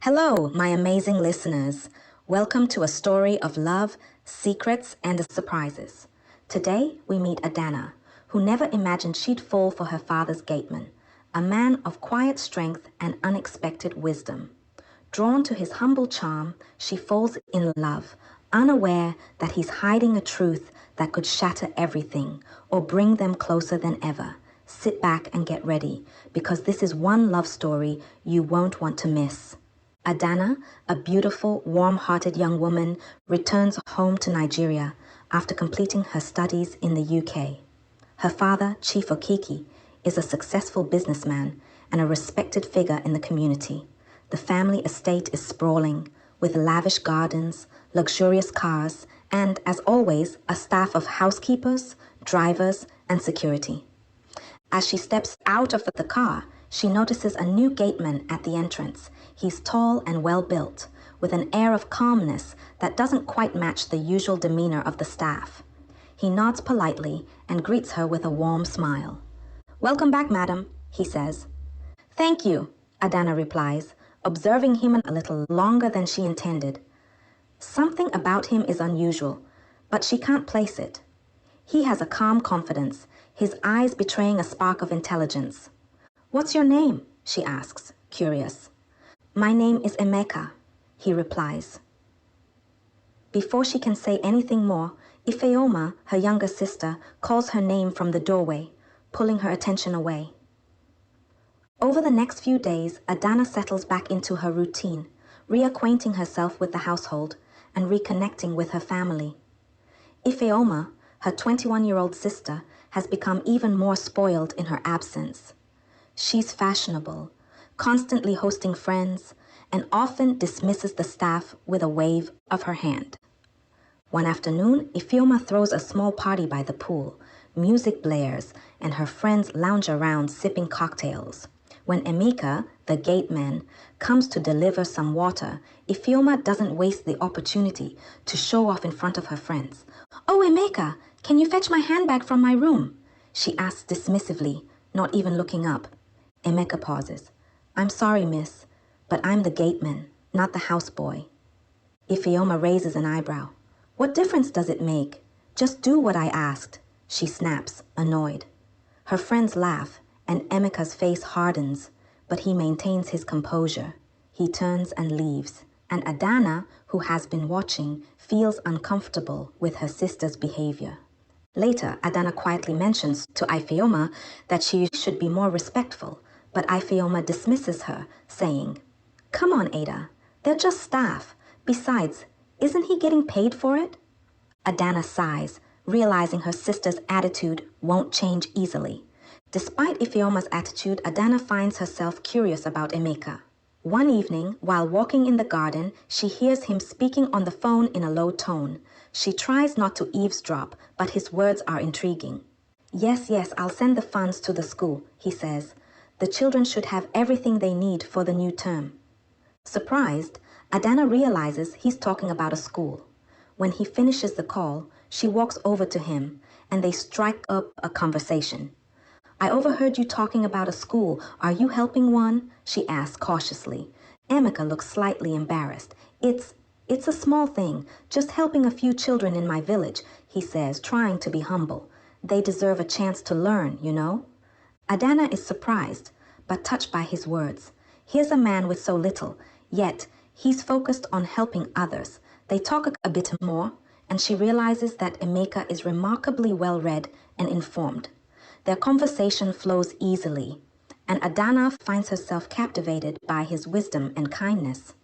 Hello, my amazing listeners. Welcome to a story of love, secrets, and surprises. Today, we meet Adana, who never imagined she'd fall for her father's Gateman, a man of quiet strength and unexpected wisdom. Drawn to his humble charm, she falls in love, unaware that he's hiding a truth that could shatter everything or bring them closer than ever. Sit back and get ready, because this is one love story you won't want to miss. Adana, a beautiful, warm-hearted young woman, returns home to Nigeria after completing her studies in the UK. Her father, Chief Okiki, is a successful businessman and a respected figure in the community. The family estate is sprawling, with lavish gardens, luxurious cars, and, as always, a staff of housekeepers, drivers, and security. As she steps out of the car, she notices a new gateman at the entrance. He's tall and well-built, with an air of calmness that doesn't quite match the usual demeanor of the staff. He nods politely and greets her with a warm smile. "Welcome back, madam," he says. "Thank you," Adana replies, observing him a little longer than she intended. Something about him is unusual, but she can't place it. He has a calm confidence, his eyes betraying a spark of intelligence. "What's your name?" she asks, curious. "My name is Emeka," he replies. Before she can say anything more, Ifeoma, her younger sister, calls her name from the doorway, pulling her attention away. Over the next few days, Adana settles back into her routine, reacquainting herself with the household and reconnecting with her family. Ifeoma, her 21-year-old sister, has become even more spoiled in her absence. She's fashionable, constantly hosting friends, and often dismisses the staff with a wave of her hand. One afternoon, Ifeoma throws a small party by the pool. Music blares, and her friends lounge around sipping cocktails. When Emeka, the gateman, comes to deliver some water, Ifeoma doesn't waste the opportunity to show off in front of her friends. "Oh, Emeka, can you fetch my handbag from my room?" she asks dismissively, not even looking up. Emeka pauses. "I'm sorry, miss, but I'm the gateman, not the houseboy." Ifeoma raises an eyebrow. "What difference does it make? Just do what I asked," she snaps, annoyed. Her friends laugh, and Emeka's face hardens, but he maintains his composure. He turns and leaves, and Adana, who has been watching, feels uncomfortable with her sister's behavior. Later, Adana quietly mentions to Ifeoma that she should be more respectful, but Ifeoma dismisses her, saying, "Come on, Ada, they're just staff. Besides, isn't he getting paid for it?" Adana sighs, realizing her sister's attitude won't change easily. Despite Ifeoma's attitude, Adana finds herself curious about Emeka. One evening, while walking in the garden, she hears him speaking on the phone in a low tone. She tries not to eavesdrop, but his words are intriguing. Yes, I'll send the funds to the school," he says. "The children should have everything they need for the new term." Surprised, Adana realizes he's talking about a school. When he finishes the call, she walks over to him, and they strike up a conversation. "I overheard you talking about a school. Are you helping one?" she asks cautiously. Emeka looks slightly embarrassed. It's a small thing, just helping a few children in my village," he says, trying to be humble. "They deserve a chance to learn, you know?" Adana is surprised, but touched by his words. Here's a man with so little, yet he's focused on helping others. They talk a bit more, and she realizes that Emeka is remarkably well-read and informed. Their conversation flows easily, and Adana finds herself captivated by his wisdom and kindness.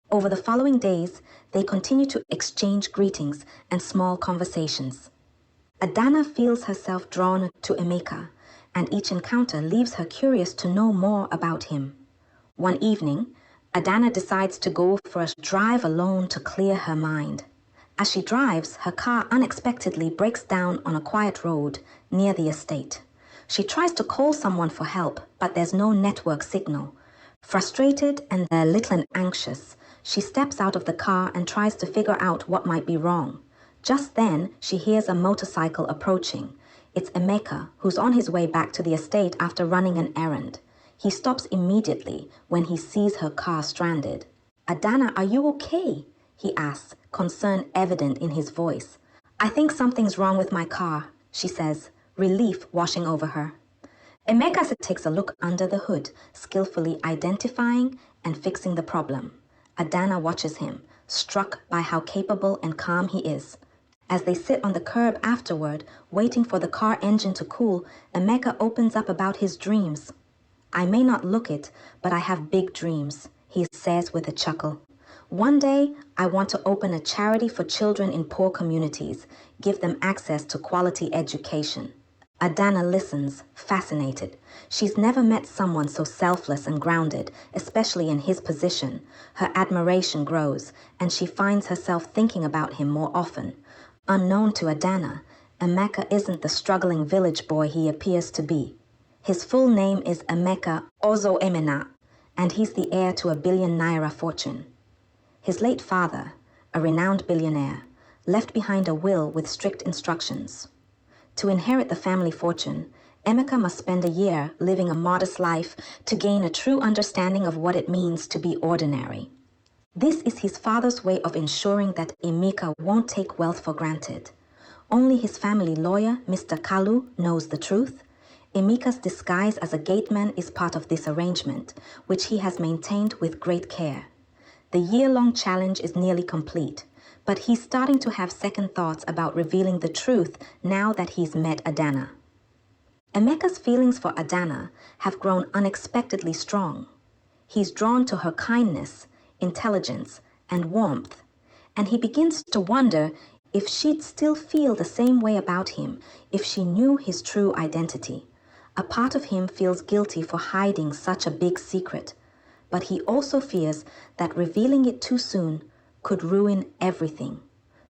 Over the following days, they continue to exchange greetings and small conversations. Adana feels herself drawn to Emeka, and each encounter leaves her curious to know more about him. One evening, Adana decides to go for a drive alone to clear her mind. As she drives, her car unexpectedly breaks down on a quiet road near the estate. She tries to call someone for help, but there's no network signal. Frustrated and a little anxious, she steps out of the car and tries to figure out what might be wrong. Just then, she hears a motorcycle approaching. It's Emeka, who's on his way back to the estate after running an errand. He stops immediately when he sees her car stranded. "Adana, are you okay?" he asks, concern evident in his voice. "I think something's wrong with my car," she says, relief washing over her. Emeka takes a look under the hood, skillfully identifying and fixing the problem. Adana watches him, struck by how capable and calm he is. As they sit on the curb afterward, waiting for the car engine to cool, Emeka opens up about his dreams. "I may not look it, but I have big dreams," he says with a chuckle. "One day, I want to open a charity for children in poor communities, give them access to quality education." Adana listens, fascinated. She's never met someone so selfless and grounded, especially in his position. Her admiration grows, and she finds herself thinking about him more often. Unknown to Adana, Emeka isn't the struggling village boy he appears to be. His full name is Emeka Ozo Emena, and he's the heir to a billion-naira fortune. His late father, a renowned billionaire, left behind a will with strict instructions. To inherit the family fortune, Emeka must spend a year living a modest life to gain a true understanding of what it means to be ordinary. This is his father's way of ensuring that Emeka won't take wealth for granted. Only his family lawyer, Mr. Kalu, knows the truth. Emeka's disguise as a gateman is part of this arrangement, which he has maintained with great care. The year-long challenge is nearly complete, but he's starting to have second thoughts about revealing the truth now that he's met Adana. Emeka's feelings for Adana have grown unexpectedly strong. He's drawn to her kindness, intelligence, and warmth, and he begins to wonder if she'd still feel the same way about him if she knew his true identity. A part of him feels guilty for hiding such a big secret, but he also fears that revealing it too soon could ruin everything.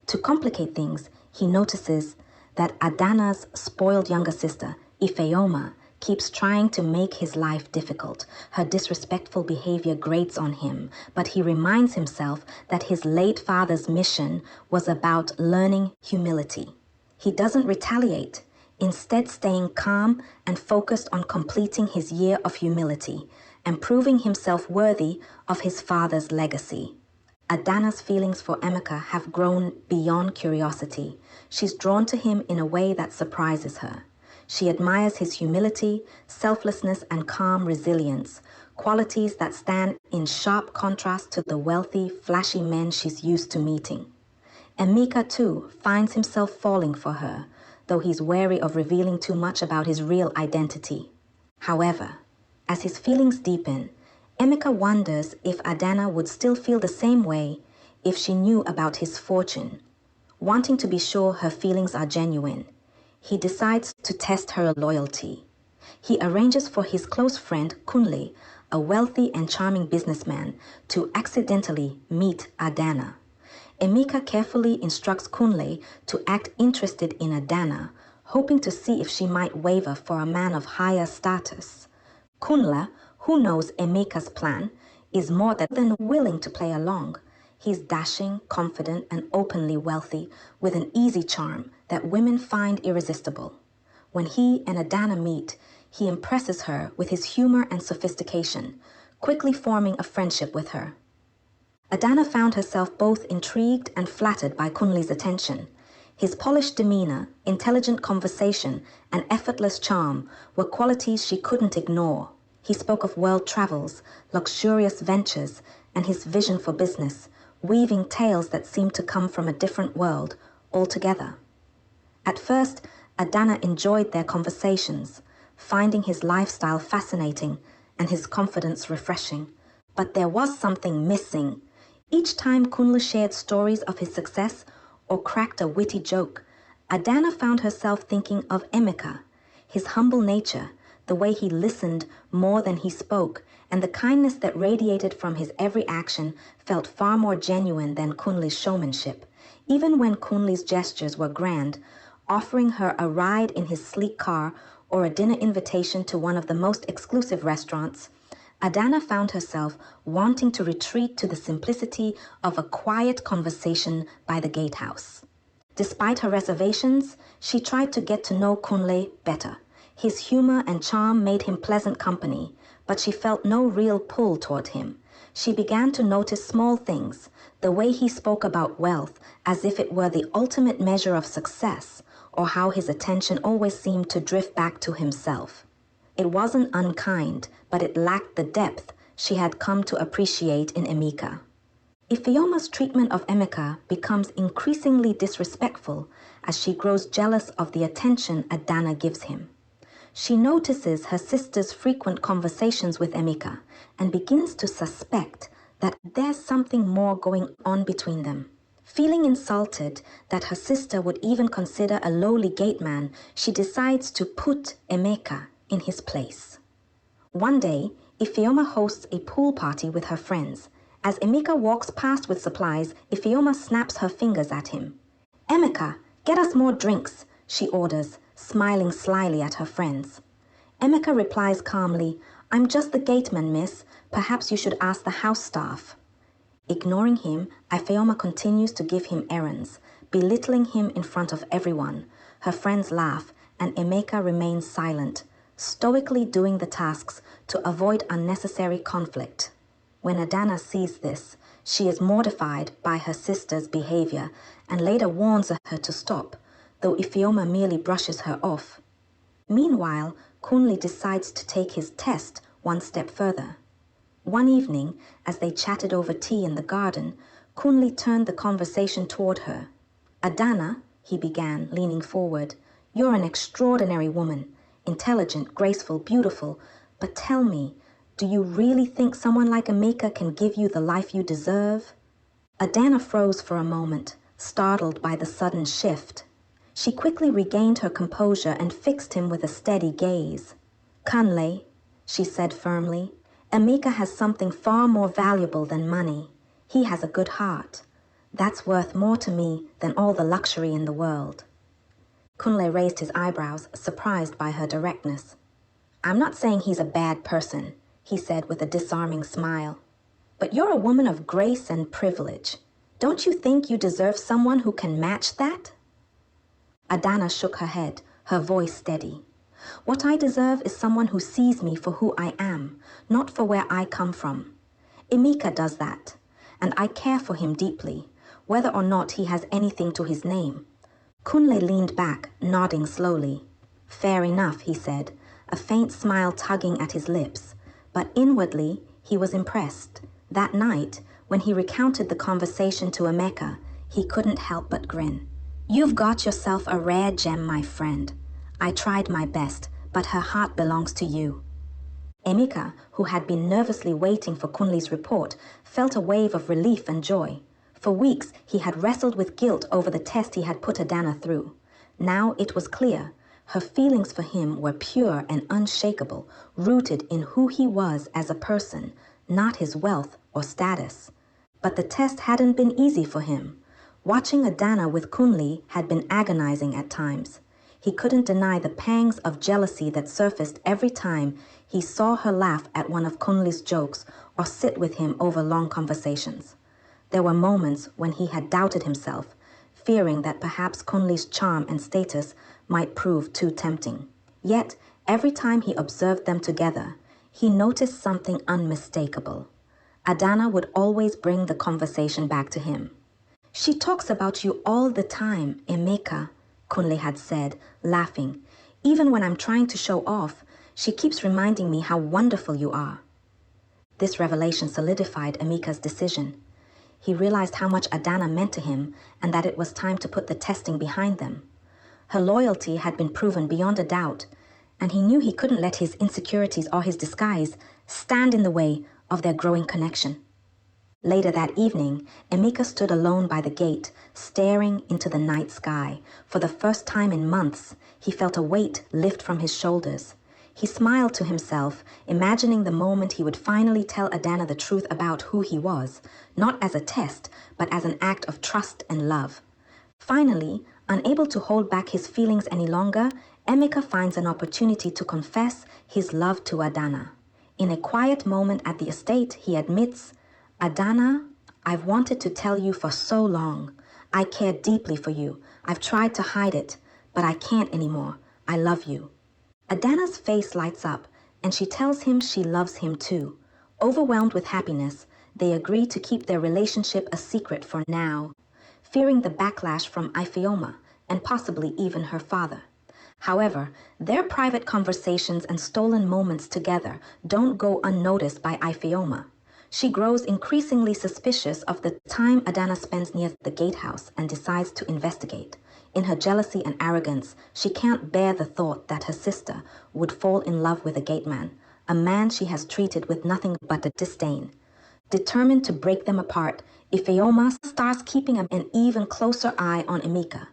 To complicate things, he notices that Adana's spoiled younger sister, Ifeoma, keeps trying to make his life difficult. Her disrespectful behavior grates on him, but he reminds himself that his late father's mission was about learning humility. He doesn't retaliate, instead staying calm and focused on completing his year of humility and proving himself worthy of his father's legacy. Adana's feelings for Emeka have grown beyond curiosity. She's drawn to him in a way that surprises her. She admires his humility, selflessness, and calm resilience, qualities that stand in sharp contrast to the wealthy, flashy men she's used to meeting. Emeka, too, finds himself falling for her, though he's wary of revealing too much about his real identity. However, as his feelings deepen, Emeka wonders if Adana would still feel the same way if she knew about his fortune. Wanting to be sure her feelings are genuine, he decides to test her loyalty. He arranges for his close friend Kunle, a wealthy and charming businessman, to accidentally meet Adana. Emeka carefully instructs Kunle to act interested in Adana, hoping to see if she might waver for a man of higher status. Kunle, who knows Emeka's plan, is more than willing to play along. He's dashing, confident, and openly wealthy, with an easy charm that women find irresistible. When he and Adana meet, he impresses her with his humor and sophistication, quickly forming a friendship with her. Adana found herself both intrigued and flattered by Kunle's attention. His polished demeanor, intelligent conversation, and effortless charm were qualities she couldn't ignore. He spoke of world travels, luxurious ventures, and his vision for business, weaving tales that seemed to come from a different world altogether. At first, Adana enjoyed their conversations, finding his lifestyle fascinating and his confidence refreshing. But there was something missing. Each time Kunle shared stories of his success or cracked a witty joke, Adana found herself thinking of Emeka, his humble nature, the way he listened more than he spoke, and the kindness that radiated from his every action felt far more genuine than Kunle's showmanship. Even when Kunle's gestures were grand, offering her a ride in his sleek car or a dinner invitation to one of the most exclusive restaurants, Adana found herself wanting to retreat to the simplicity of a quiet conversation by the gatehouse. Despite her reservations, she tried to get to know Kunle better. His humor and charm made him pleasant company, but she felt no real pull toward him. She began to notice small things, the way he spoke about wealth as if it were the ultimate measure of success, or how his attention always seemed to drift back to himself. It wasn't unkind, but it lacked the depth she had come to appreciate in Emeka. Ifeoma's treatment of Emeka becomes increasingly disrespectful as she grows jealous of the attention Adana gives him. She notices her sister's frequent conversations with Emeka and begins to suspect that there's something more going on between them. Feeling insulted that her sister would even consider a lowly gateman, she decides to put Emeka in his place. One day, Ifeoma hosts a pool party with her friends. As Emeka walks past with supplies, Ifeoma snaps her fingers at him. "Emeka, get us more drinks," she orders, smiling slyly at her friends. Emeka replies calmly, "I'm just the gateman, miss. Perhaps you should ask the house staff." Ignoring him, Ifeoma continues to give him errands, belittling him in front of everyone. Her friends laugh, and Emeka remains silent, stoically doing the tasks to avoid unnecessary conflict. When Adana sees this, she is mortified by her sister's behavior and later warns her to stop, though Ifeoma merely brushes her off. Meanwhile, Kunle decides to take his test one step further. One evening, as they chatted over tea in the garden, Kunle turned the conversation toward her. "Adana," he began, leaning forward, "you're an extraordinary woman, intelligent, graceful, beautiful, but tell me, do you really think someone like Emeka can give you the life you deserve?" Adana froze for a moment, startled by the sudden shift. She quickly regained her composure and fixed him with a steady gaze. "Kunle," she said firmly, "Emeka has something far more valuable than money. He has a good heart. That's worth more to me than all the luxury in the world." Kunle raised his eyebrows, surprised by her directness. "I'm not saying he's a bad person," he said with a disarming smile. "But you're a woman of grace and privilege. Don't you think you deserve someone who can match that?" Adana shook her head, her voice steady. "What I deserve is someone who sees me for who I am, not for where I come from. Emeka does that, and I care for him deeply, whether or not he has anything to his name." Kunle leaned back, nodding slowly. "Fair enough," he said, a faint smile tugging at his lips. But inwardly, he was impressed. That night, when he recounted the conversation to Emeka, he couldn't help but grin. "You've got yourself a rare gem, my friend. I tried my best, but her heart belongs to you." Emeka, who had been nervously waiting for Kunle's report, felt a wave of relief and joy. For weeks, he had wrestled with guilt over the test he had put Adana through. Now it was clear. Her feelings for him were pure and unshakable, rooted in who he was as a person, not his wealth or status. But the test hadn't been easy for him. Watching Adana with Kunle had been agonizing at times. He couldn't deny the pangs of jealousy that surfaced every time he saw her laugh at one of Kunle's jokes or sit with him over long conversations. There were moments when he had doubted himself, fearing that perhaps Kunle's charm and status might prove too tempting. Yet, every time he observed them together, he noticed something unmistakable. Adana would always bring the conversation back to him. "She talks about you all the time, Emeka," Kunle had said, laughing. "Even when I'm trying to show off, she keeps reminding me how wonderful you are." This revelation solidified Emeka's decision. He realized how much Adana meant to him and that it was time to put the testing behind them. Her loyalty had been proven beyond a doubt, and he knew he couldn't let his insecurities or his disguise stand in the way of their growing connection. Later that evening, Emeka stood alone by the gate, staring into the night sky. For the first time in months, he felt a weight lift from his shoulders. He smiled to himself, imagining the moment he would finally tell Adana the truth about who he was, not as a test, but as an act of trust and love. Finally, unable to hold back his feelings any longer, Emeka finds an opportunity to confess his love to Adana. In a quiet moment at the estate, he admits, "Adana, I've wanted to tell you for so long. I care deeply for you. I've tried to hide it, but I can't anymore. I love you." Adana's face lights up, and she tells him she loves him too. Overwhelmed with happiness, they agree to keep their relationship a secret for now, fearing the backlash from Ifeoma and possibly even her father. However, their private conversations and stolen moments together don't go unnoticed by Ifeoma. She grows increasingly suspicious of the time Adana spends near the gatehouse and decides to investigate. In her jealousy and arrogance, she can't bear the thought that her sister would fall in love with a gateman, a man she has treated with nothing but a disdain. Determined to break them apart, Ifeoma starts keeping an even closer eye on Emeka,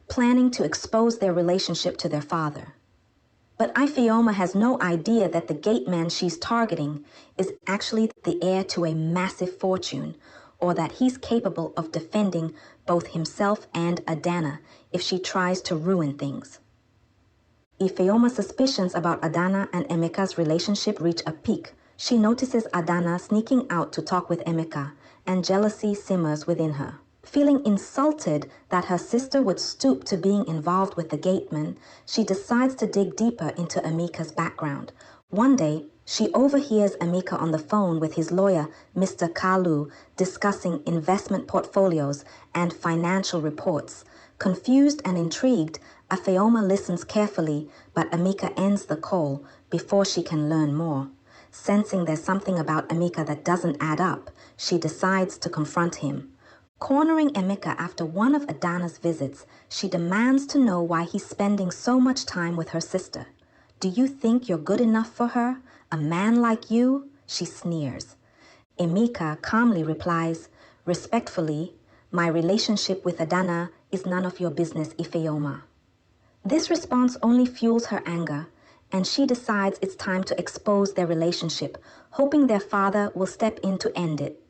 planning to expose their relationship to their father. But Ifeoma has no idea that the gateman she's targeting is actually the heir to a massive fortune, or that he's capable of defending both himself and Adana if she tries to ruin things. Ifeoma's suspicions about Adana and Emeka's relationship reach a peak. She notices Adana sneaking out to talk with Emeka, and jealousy simmers within her. Feeling insulted that her sister would stoop to being involved with the gateman, she decides to dig deeper into Emeka's background. One day, she overhears Emeka on the phone with his lawyer, Mr. Kalu, discussing investment portfolios and financial reports. Confused and intrigued, Afeoma listens carefully, but Emeka ends the call before she can learn more. Sensing there's something about Emeka that doesn't add up, she decides to confront him. Cornering Emeka after one of Adana's visits, she demands to know why he's spending so much time with her sister. "Do you think you're good enough for her? A man like you?" she sneers. Emeka calmly replies, "Respectfully, my relationship with Adana is none of your business, Ifeoma." This response only fuels her anger, and she decides it's time to expose their relationship, hoping their father will step in to end it.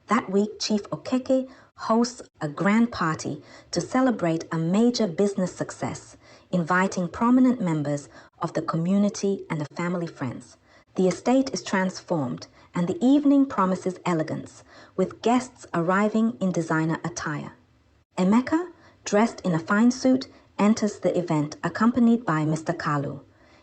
That week, Chief Okeke hosts a grand party to celebrate a major business success, inviting prominent members of the community and the family friends. The estate is transformed, and the evening promises elegance, with guests arriving in designer attire. Emeka, dressed in a fine suit, enters the event accompanied by Mr. Kalu.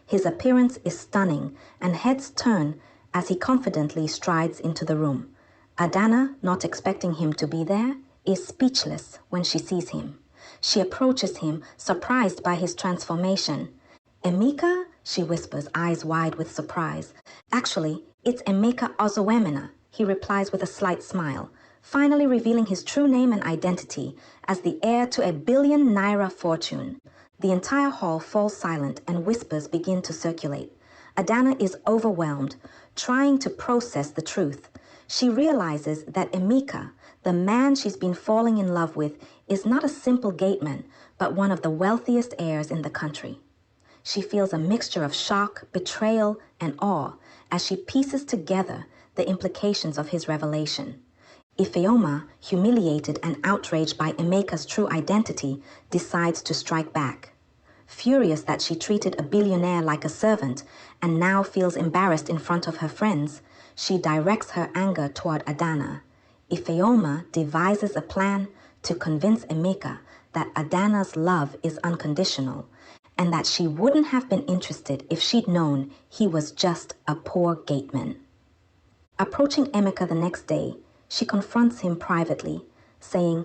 His appearance is stunning, and heads turn as he confidently strides into the room. Adana, not expecting him to be there, is speechless when she sees him. She approaches him, surprised by his transformation. "Emeka?" she whispers, eyes wide with surprise. "Actually, it's Emeka Ozowemena," he replies with a slight smile, finally revealing his true name and identity as the heir to a billion naira fortune. The entire hall falls silent and whispers begin to circulate. Adana is overwhelmed, trying to process the truth. She realizes that Emeka, the man she's been falling in love with, is not a simple gateman, but one of the wealthiest heirs in the country. She feels a mixture of shock, betrayal, and awe as she pieces together the implications of his revelation. Ifeoma, humiliated and outraged by Emeka's true identity, decides to strike back. Furious that she treated a billionaire like a servant and now feels embarrassed in front of her friends, she directs her anger toward Adana. Ifeoma devises a plan to convince Emeka that Adana's love is unconditional and that she wouldn't have been interested if she'd known he was just a poor gateman. Approaching Emeka the next day, she confronts him privately, saying,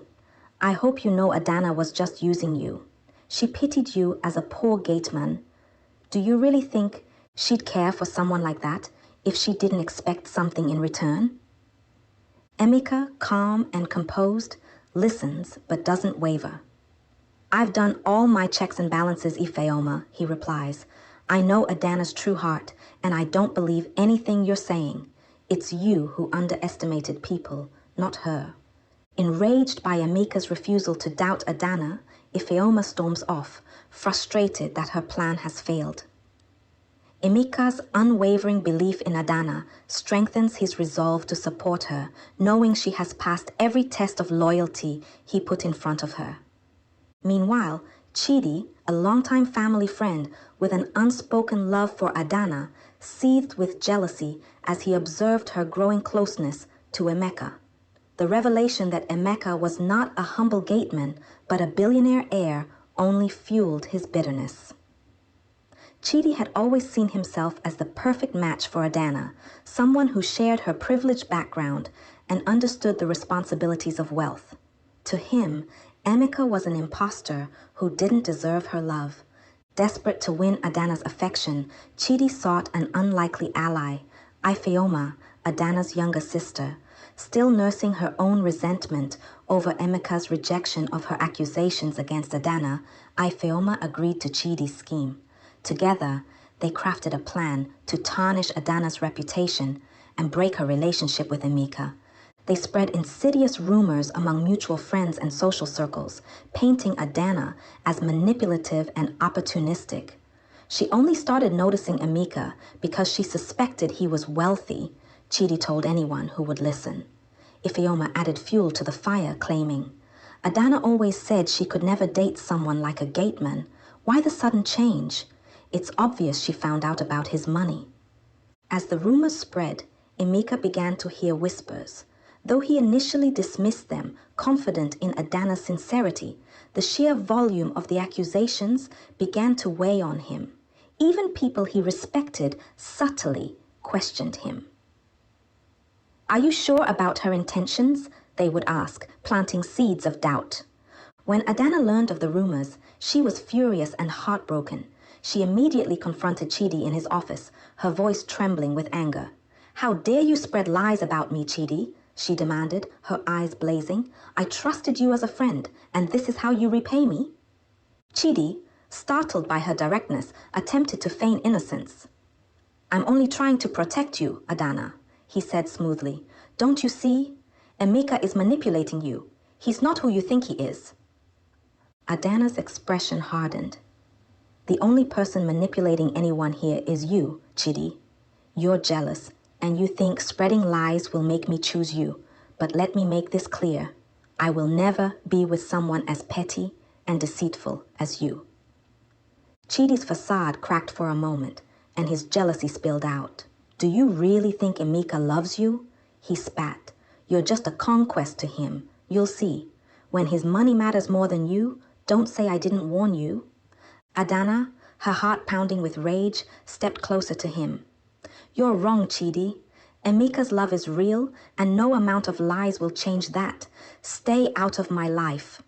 "I hope you know Adana was just using you. She pitied you as a poor gateman. Do you really think she'd care for someone like that if she didn't expect something in return?" Emeka, calm and composed, listens but doesn't waver. "I've done all my checks and balances, Ifeoma," he replies. "I know Adana's true heart, and I don't believe anything you're saying. It's you who underestimated people, not her." Enraged by Emeka's refusal to doubt Adana, Ifeoma storms off, frustrated that her plan has failed. Emeka's unwavering belief in Adana strengthens his resolve to support her, knowing she has passed every test of loyalty he put in front of her. Meanwhile, Chidi, a longtime family friend with an unspoken love for Adana, seethed with jealousy as he observed her growing closeness to Emeka. The revelation that Emeka was not a humble gateman, but a billionaire heir, only fueled his bitterness. Chidi had always seen himself as the perfect match for Adana, someone who shared her privileged background and understood the responsibilities of wealth. To him, Emeka was an impostor who didn't deserve her love. Desperate to win Adana's affection, Chidi sought an unlikely ally, Ifeoma, Adana's younger sister. Still nursing her own resentment over Emeka's rejection of her accusations against Adana, Ifeoma agreed to Chidi's scheme. Together, they crafted a plan to tarnish Adana's reputation and break her relationship with Emeka. They spread insidious rumors among mutual friends and social circles, painting Adana as manipulative and opportunistic. She only started noticing Emeka because she suspected he was wealthy, Chidi told anyone who would listen. Ifeoma added fuel to the fire, claiming, Adana always said she could never date someone like a Gateman. Why the sudden change? It's obvious she found out about his money. As the rumors spread, Emeka began to hear whispers. Though he initially dismissed them, confident in Adana's sincerity, the sheer volume of the accusations began to weigh on him. Even people he respected subtly questioned him. Are you sure about her intentions? They would ask, planting seeds of doubt. When Adana learned of the rumors, she was furious and heartbroken. She immediately confronted Chidi in his office, her voice trembling with anger. How dare you spread lies about me, Chidi? She demanded, her eyes blazing. I trusted you as a friend, and this is how you repay me? Chidi, startled by her directness, attempted to feign innocence. I'm only trying to protect you, Adana, he said smoothly. Don't you see? Emeka is manipulating you. He's not who you think he is. Adana's expression hardened. The only person manipulating anyone here is you, Chidi. You're jealous, and you think spreading lies will make me choose you. But let me make this clear. I will never be with someone as petty and deceitful as you. Chidi's facade cracked for a moment, and his jealousy spilled out. Do you really think Emeka loves you? He spat. You're just a conquest to him. You'll see. When his money matters more than you, don't say I didn't warn you. Adana, her heart pounding with rage, stepped closer to him. You're wrong, Chidi. Emeka's love is real, and no amount of lies will change that. Stay out of my life.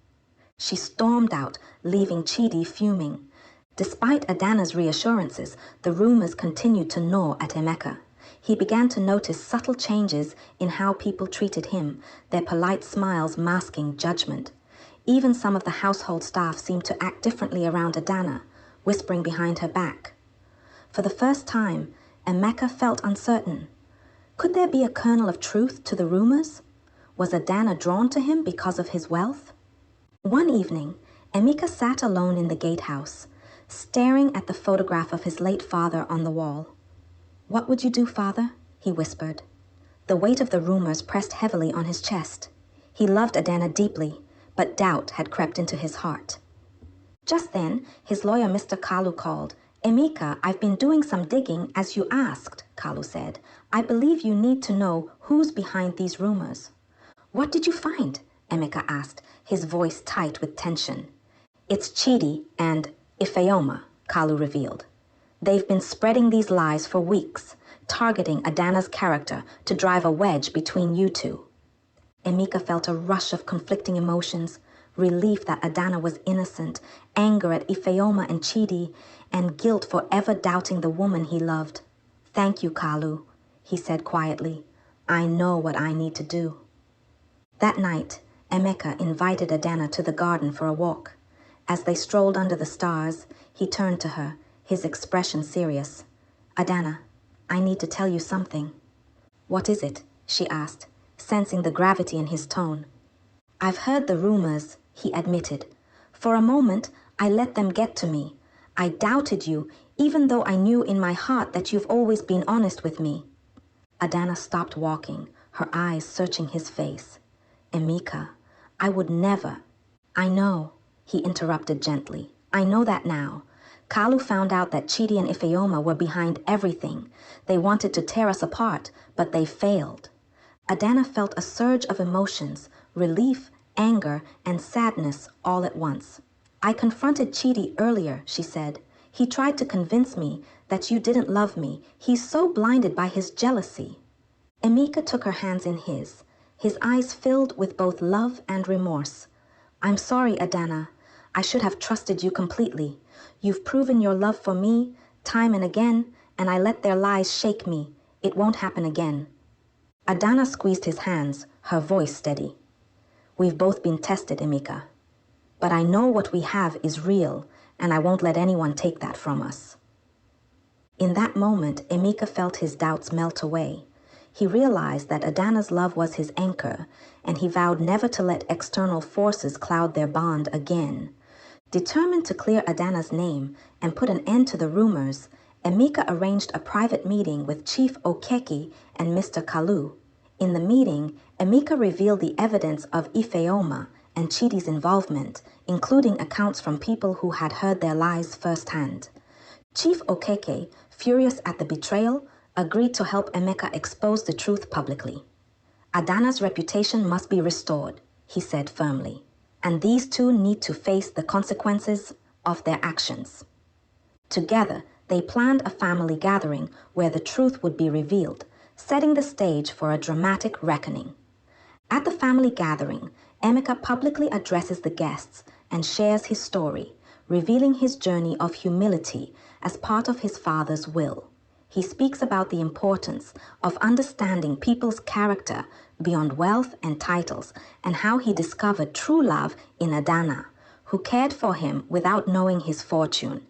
She stormed out, leaving Chidi fuming. Despite Adana's reassurances, the rumors continued to gnaw at Emeka. He began to notice subtle changes in how people treated him, their polite smiles masking judgment. Even some of the household staff seemed to act differently around Adana, whispering behind her back. For the first time, Emeka felt uncertain. Could there be a kernel of truth to the rumors? Was Adana drawn to him because of his wealth? One evening, Emeka sat alone in the gatehouse, staring at the photograph of his late father on the wall. What would you do, father? He whispered. The weight of the rumors pressed heavily on his chest. He loved Adana deeply, but doubt had crept into his heart. Just then, his lawyer Mr. Kalu called. Emeka, I've been doing some digging as you asked, Kalu said. I believe you need to know who's behind these rumors. What did you find? Emeka asked, his voice tight with tension. It's Chidi and Ifeoma, Kalu revealed. They've been spreading these lies for weeks, targeting Adana's character to drive a wedge between you two. Emeka felt a rush of conflicting emotions, relief that Adana was innocent, anger at Ifeoma and Chidi, and guilt for ever doubting the woman he loved. Thank you, Kalu, he said quietly. I know what I need to do. That night, Emeka invited Adana to the garden for a walk. As they strolled under the stars, he turned to her, his expression serious. Adana, I need to tell you something. What is it? She asked, sensing the gravity in his tone. I've heard the rumors, he admitted. For a moment, I let them get to me. I doubted you, even though I knew in my heart that you've always been honest with me. Adana stopped walking, her eyes searching his face. Emeka, I would never. I know, he interrupted gently. I know that now. Kalu found out that Chidi and Ifeoma were behind everything. They wanted to tear us apart, but they failed. Adana felt a surge of emotions, relief, anger, and sadness all at once. I confronted Chidi earlier, she said. He tried to convince me that you didn't love me. He's so blinded by his jealousy." Emeka took her hands in his eyes filled with both love and remorse. "I'm sorry, Adana. I should have trusted you completely. You've proven your love for me time and again, and I let their lies shake me. It won't happen again." Adana squeezed his hands, her voice steady. "We've both been tested, Emeka. But I know what we have is real, and I won't let anyone take that from us." In that moment, Emeka felt his doubts melt away. He realized that Adana's love was his anchor, and he vowed never to let external forces cloud their bond again. Determined to clear Adana's name and put an end to the rumors, Emeka arranged a private meeting with Chief Okeke and Mr. Kalu. In the meeting, Emeka revealed the evidence of Ifeoma and Chidi's involvement, including accounts from people who had heard their lies firsthand. Chief Okeke, furious at the betrayal, agreed to help Emeka expose the truth publicly. "Adana's reputation must be restored," he said firmly, "and these two need to face the consequences of their actions." Together, they planned a family gathering where the truth would be revealed, setting the stage for a dramatic reckoning. At the family gathering, Emeka publicly addresses the guests and shares his story, revealing his journey of humility as part of his father's will. He speaks about the importance of understanding people's character beyond wealth and titles, and how he discovered true love in Adana, who cared for him without knowing his fortune.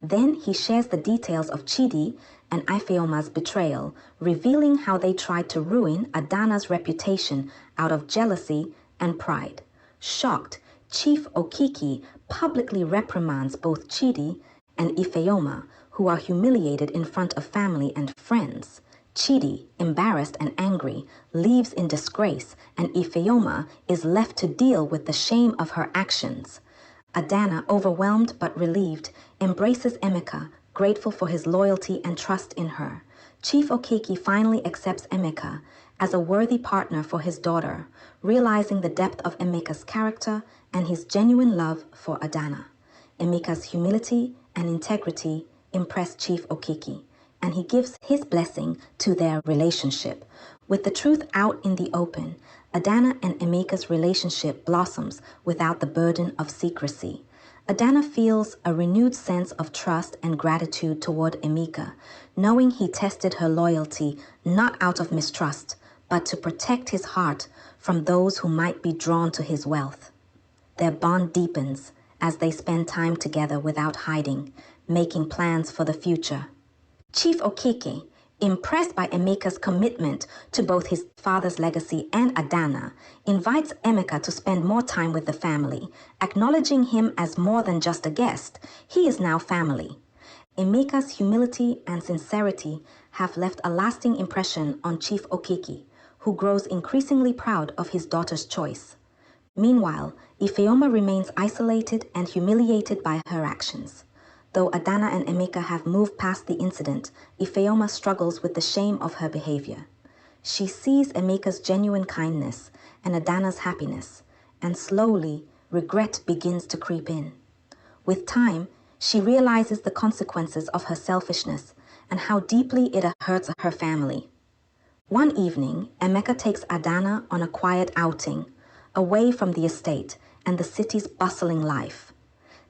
Then he shares the details of Chidi and Ifeoma's betrayal, revealing how they tried to ruin Adana's reputation out of jealousy and pride. Shocked, Chief Okiki publicly reprimands both Chidi and Ifeoma, who are humiliated in front of family and friends. Chidi, embarrassed and angry, leaves in disgrace, and Ifeoma is left to deal with the shame of her actions. Adana, overwhelmed but relieved, embraces Emeka, grateful for his loyalty and trust in her. Chief Okiki finally accepts Emeka as a worthy partner for his daughter, realizing the depth of Emeka's character and his genuine love for Adana. Emeka's humility and integrity impress Chief Okiki, and he gives his blessing to their relationship. With the truth out in the open, Adana and Emeka's relationship blossoms without the burden of secrecy. Adana feels a renewed sense of trust and gratitude toward Emeka, knowing he tested her loyalty not out of mistrust, but to protect his heart from those who might be drawn to his wealth. Their bond deepens as they spend time together without hiding, making plans for the future. Chief Okeke, impressed by Emeka's commitment to both his father's legacy and Adana, invites Emeka to spend more time with the family, acknowledging him as more than just a guest. He is now family. Emeka's humility and sincerity have left a lasting impression on Chief Okeke, who grows increasingly proud of his daughter's choice. Meanwhile, Ifeoma remains isolated and humiliated by her actions. Though Adana and Emeka have moved past the incident, Ifeoma struggles with the shame of her behavior. She sees Emeka's genuine kindness and Adana's happiness, and slowly, regret begins to creep in. With time, she realizes the consequences of her selfishness and how deeply it hurts her family. One evening, Emeka takes Adana on a quiet outing, away from the estate and the city's bustling life.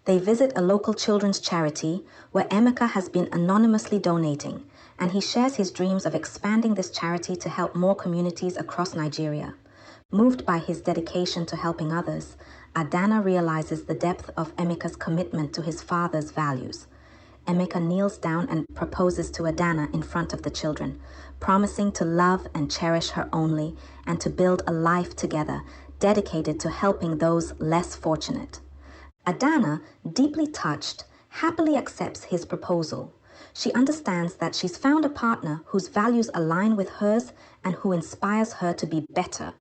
They visit a local children's charity where Emeka has been anonymously donating, and he shares his dreams of expanding this charity to help more communities across Nigeria. Moved by his dedication to helping others, Adana realizes the depth of Emeka's commitment to his father's values. Emeka kneels down and proposes to Adana in front of the children, promising to love and cherish her only and to build a life together dedicated to helping those less fortunate. Adana, deeply touched, happily accepts his proposal. She understands that she's found a partner whose values align with hers and who inspires her to be better.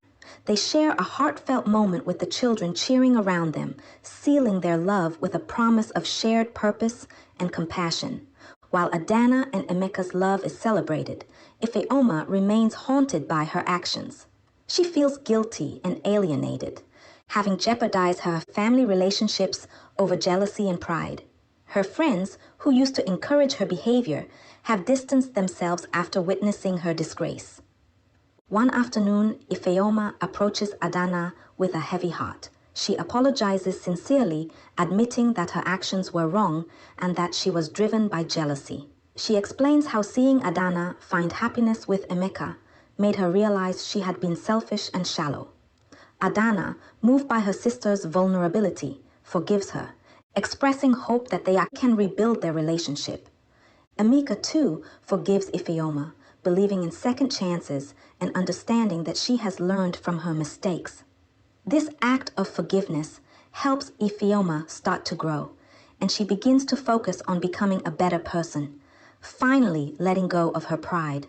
They share a heartfelt moment with the children cheering around them, sealing their love with a promise of shared purpose and compassion. While Adana and Emeka's love is celebrated, Ifeoma remains haunted by her actions. She feels guilty and alienated, having jeopardized her family relationships over jealousy and pride. Her friends, who used to encourage her behavior, have distanced themselves after witnessing her disgrace. One afternoon, Ifeoma approaches Adana with a heavy heart. She apologizes sincerely, admitting that her actions were wrong and that she was driven by jealousy. She explains how seeing Adana find happiness with Emeka made her realize she had been selfish and shallow. Adana, moved by her sister's vulnerability, forgives her, expressing hope that they can rebuild their relationship. Emeka, too, forgives Ifeoma, believing in second chances and understanding that she has learned from her mistakes. This act of forgiveness helps Ifeoma start to grow, and she begins to focus on becoming a better person, finally letting go of her pride.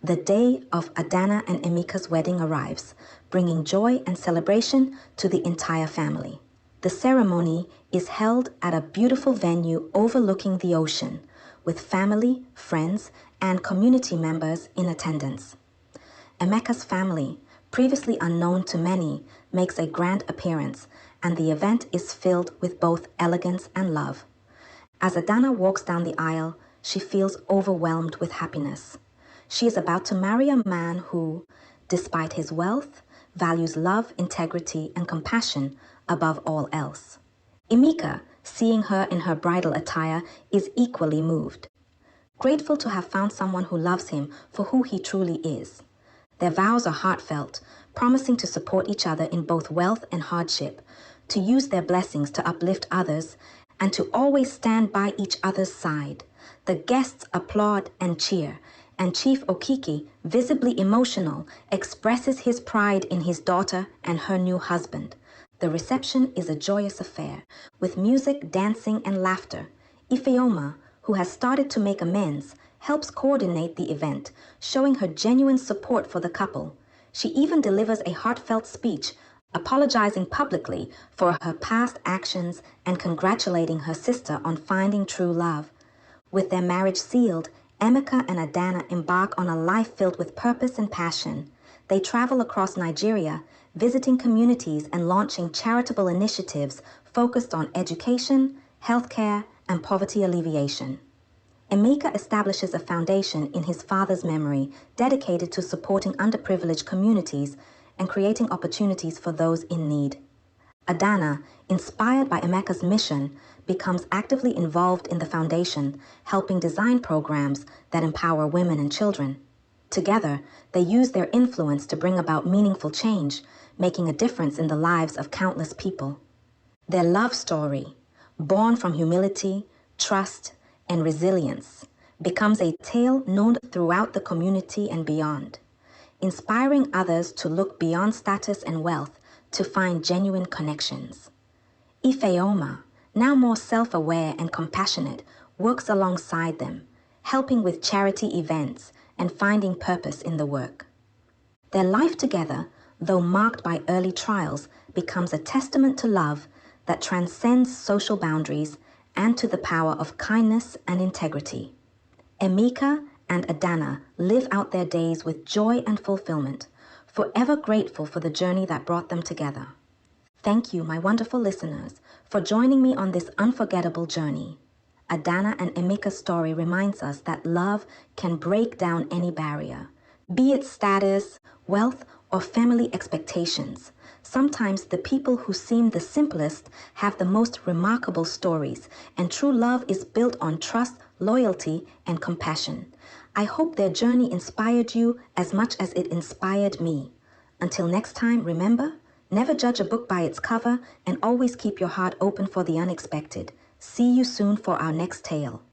The day of Adana and Emeka's wedding arrives, bringing joy and celebration to the entire family. The ceremony is held at a beautiful venue overlooking the ocean, with family, friends, and community members in attendance. Emeka's family, previously unknown to many, makes a grand appearance, and the event is filled with both elegance and love. As Adana walks down the aisle, she feels overwhelmed with happiness. She is about to marry a man who, despite his wealth, values love, integrity, and compassion above all else. Emeka, seeing her in her bridal attire, is equally moved. Grateful to have found someone who loves him for who he truly is. Their vows are heartfelt, promising to support each other in both wealth and hardship, to use their blessings to uplift others, and to always stand by each other's side. The guests applaud and cheer, and Chief Okiki, visibly emotional, expresses his pride in his daughter and her new husband. The reception is a joyous affair, with music, dancing, and laughter. Ifeoma, who has started to make amends, helps coordinate the event, showing her genuine support for the couple. She even delivers a heartfelt speech, apologizing publicly for her past actions and congratulating her sister on finding true love. With their marriage sealed, Emeka and Adana embark on a life filled with purpose and passion. They travel across Nigeria, visiting communities and launching charitable initiatives focused on education, healthcare, and poverty alleviation. Emeka establishes a foundation in his father's memory dedicated to supporting underprivileged communities and creating opportunities for those in need. Adana, inspired by Emeka's mission, becomes actively involved in the foundation, helping design programs that empower women and children. Together, they use their influence to bring about meaningful change, making a difference in the lives of countless people. Their love story, born from humility, trust, and resilience, becomes a tale known throughout the community and beyond, inspiring others to look beyond status and wealth to find genuine connections. Ifeoma, now more self-aware and compassionate, works alongside them, helping with charity events and finding purpose in the work. Their life together, though marked by early trials, becomes a testament to love that transcends social boundaries and to the power of kindness and integrity. Emeka and Adana live out their days with joy and fulfillment, forever grateful for the journey that brought them together. Thank you, my wonderful listeners, for joining me on this unforgettable journey. Adana and Emeka's story reminds us that love can break down any barrier, be it status, wealth, or family expectations. Sometimes the people who seem the simplest have the most remarkable stories, and true love is built on trust, loyalty, and compassion. I hope their journey inspired you as much as it inspired me. Until next time, remember, never judge a book by its cover and always keep your heart open for the unexpected. See you soon for our next tale.